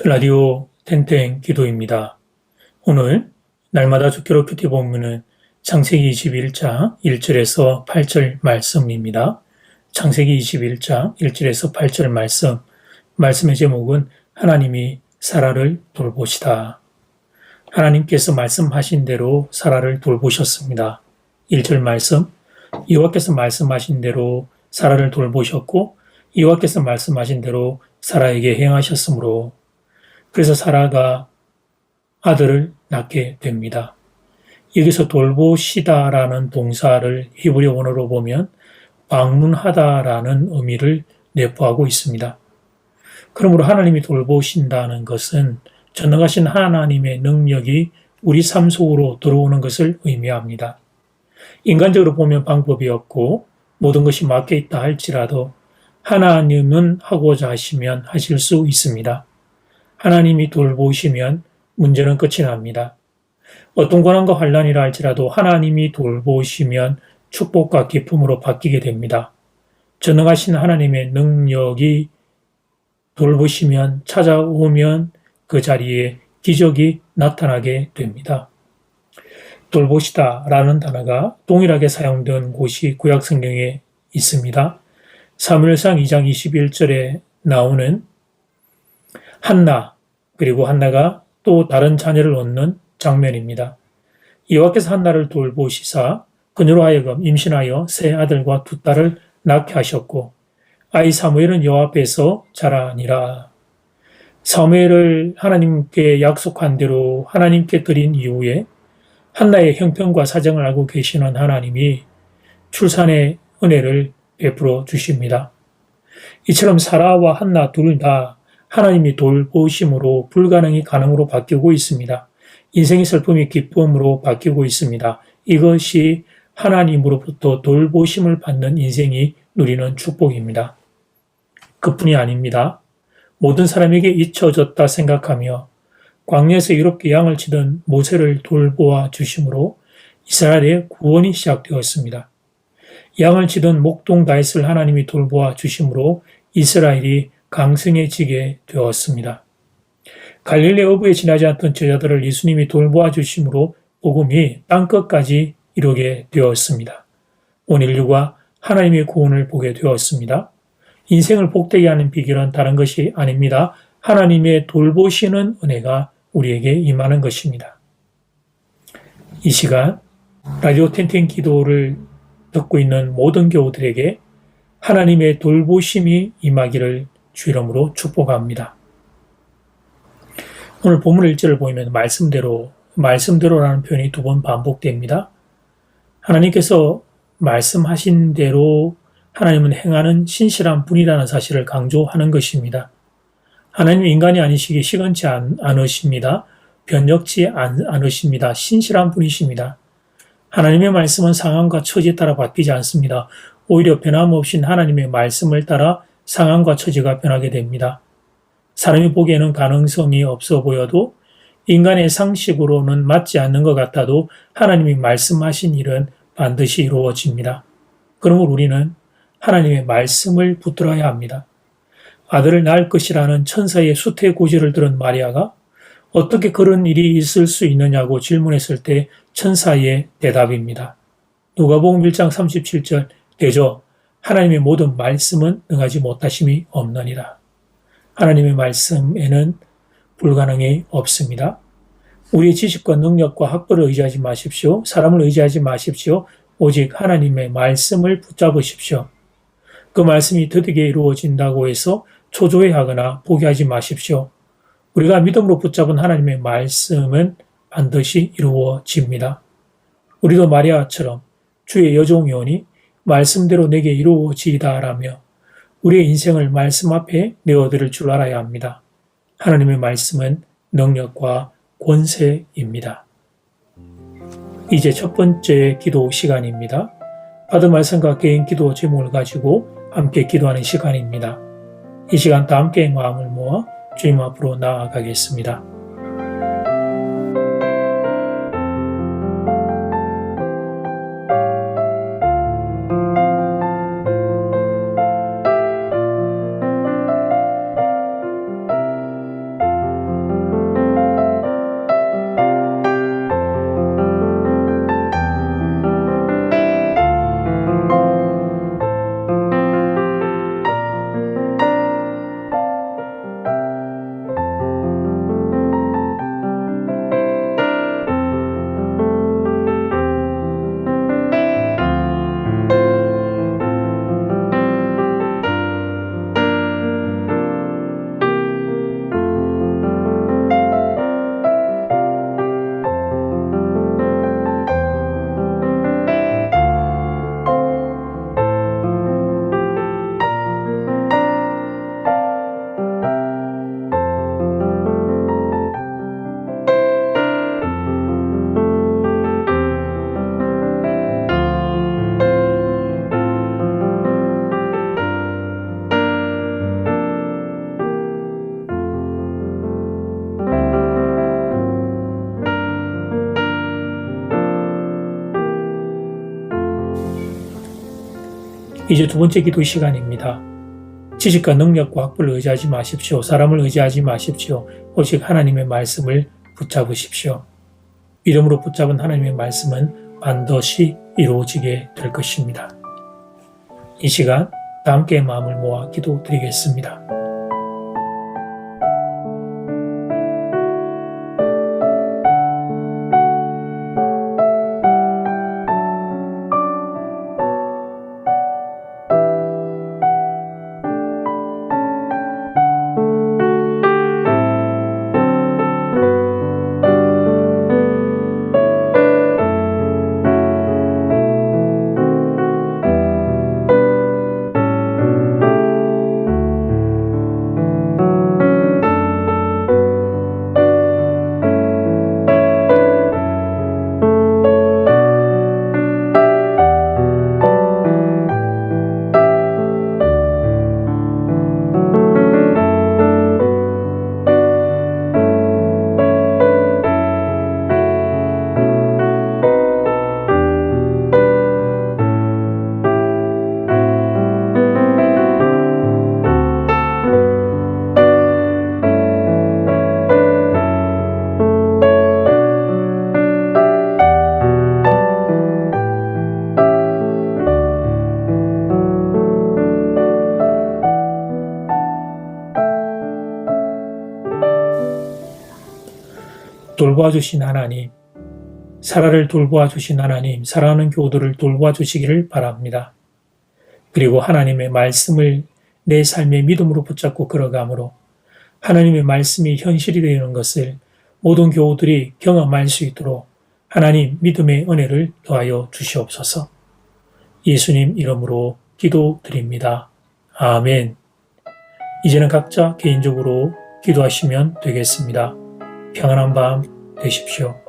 라디오 탱탱 기도입니다. 오늘 날마다 주기로 큐티 본문은 창세기 21장 1절에서 8절 말씀입니다. 창세기 21장 1절에서 8절 말씀의 제목은 하나님이 사라를 돌보시다. 하나님께서 말씀하신 대로 사라를 돌보셨습니다. 1절 말씀, 여호와께서 말씀하신 대로 사라를 돌보셨고 여호와께서 말씀하신 대로 사라에게 행하셨으므로 그래서 사라가 아들을 낳게 됩니다. 여기서 돌보시다라는 동사를 히브리 원어로 보면 방문하다라는 의미를 내포하고 있습니다. 그러므로 하나님이 돌보신다는 것은 전능하신 하나님의 능력이 우리 삶 속으로 들어오는 것을 의미합니다. 인간적으로 보면 방법이 없고 모든 것이 막혀 있다 할지라도 하나님은 하고자 하시면 하실 수 있습니다. 하나님이 돌보시면 문제는 끝이 납니다. 어떤 고난과 환난이라 할지라도 하나님이 돌보시면 축복과 기쁨으로 바뀌게 됩니다. 전능하신 하나님의 능력이 돌보시면 찾아오면 그 자리에 기적이 나타나게 됩니다. 돌보시다라는 단어가 동일하게 사용된 곳이 구약 성경에 있습니다. 사무엘상 2장 21절에 나오는 한나, 그리고 한나가 또 다른 자녀를 얻는 장면입니다. 여호와께서 한나를 돌보시사 그녀로 하여금 임신하여 세 아들과 두 딸을 낳게 하셨고 아이 사무엘은 여호와 앞에서 자라니라. 사무엘을 하나님께 약속한 대로 하나님께 드린 이후에 한나의 형편과 사정을 알고 계시는 하나님이 출산의 은혜를 베풀어 주십니다. 이처럼 사라와 한나 둘 다 하나님이 돌보심으로 불가능이 가능으로 바뀌고 있습니다. 인생의 슬픔이 기쁨으로 바뀌고 있습니다. 이것이 하나님으로부터 돌보심을 받는 인생이 누리는 축복입니다. 그뿐이 아닙니다. 모든 사람에게 잊혀졌다 생각하며 광야에서 이롭게 양을 치던 모세를 돌보아 주심으로 이스라엘의 구원이 시작되었습니다. 양을 치던 목동 다윗을 하나님이 돌보아 주심으로 이스라엘이 강성해지게 되었습니다. 갈릴리 어부에 지나지 않던 제자들을 예수님이 돌보아 주심으로 복음이 땅끝까지 이루게 되었습니다. 온 인류가 하나님의 구원을 보게 되었습니다. 인생을 복되게 하는 비결은 다른 것이 아닙니다. 하나님의 돌보시는 은혜가 우리에게 임하는 것입니다. 이 시간 라디오 탱탱 기도를 듣고 있는 모든 교우들에게 하나님의 돌보심이 임하기를 주 이름으로 축복합니다. 오늘 본문 1절을 보면 말씀대로라는 표현이 두 번 반복됩니다. 하나님께서 말씀하신 대로 하나님은 행하는 신실한 분이라는 사실을 강조하는 것입니다. 하나님은 인간이 아니시기 시건치 않으십니다. 변혁치 않으십니다. 신실한 분이십니다. 하나님의 말씀은 상황과 처지에 따라 바뀌지 않습니다. 오히려 변함없이 하나님의 말씀을 따라 상황과 처지가 변하게 됩니다. 사람이 보기에는 가능성이 없어 보여도 인간의 상식으로는 맞지 않는 것 같아도 하나님이 말씀하신 일은 반드시 이루어집니다. 그러므로 우리는 하나님의 말씀을 붙들어야 합니다. 아들을 낳을 것이라는 천사의 수태고지를 들은 마리아가 어떻게 그런 일이 있을 수 있느냐고 질문했을 때 천사의 대답입니다. 누가복음 1장 37절 대저 하나님의 모든 말씀은 능하지 못하심이 없느니라. 하나님의 말씀에는 불가능이 없습니다. 우리의 지식과 능력과 학벌을 의지하지 마십시오. 사람을 의지하지 마십시오. 오직 하나님의 말씀을 붙잡으십시오. 그 말씀이 드디게 이루어진다고 해서 초조해하거나 포기하지 마십시오. 우리가 믿음으로 붙잡은 하나님의 말씀은 반드시 이루어집니다. 우리도 마리아처럼 주의 여종이오니 말씀대로 내게 이루어지이다라며 우리의 인생을 말씀 앞에 내어드릴 줄 알아야 합니다. 하나님의 말씀은 능력과 권세입니다. 이제 첫 번째 기도 시간입니다. 받은 말씀과 개인 기도 제목을 가지고 함께 기도하는 시간입니다. 이 시간 다 함께 마음을 모아 주님 앞으로 나아가겠습니다. 이제 두 번째 기도 시간입니다. 지식과 능력과 학벌을 의지하지 마십시오. 사람을 의지하지 마십시오. 오직 하나님의 말씀을 붙잡으십시오. 믿음으로 붙잡은 하나님의 말씀은 반드시 이루어지게 될 것입니다. 이 시간 다 함께 마음을 모아 기도드리겠습니다. 돌보아주신 하나님, 사라를 돌보아주신 하나님, 사랑하는 교우들을 돌보아주시기를 바랍니다. 그리고 하나님의 말씀을 내 삶의 믿음으로 붙잡고 걸어가므로 하나님의 말씀이 현실이 되는 것을 모든 교우들이 경험할 수 있도록 하나님 믿음의 은혜를 더하여 주시옵소서. 예수님 이름으로 기도드립니다. 아멘. 이제는 각자 개인적으로 기도하시면 되겠습니다. 평안한 밤 되십시오.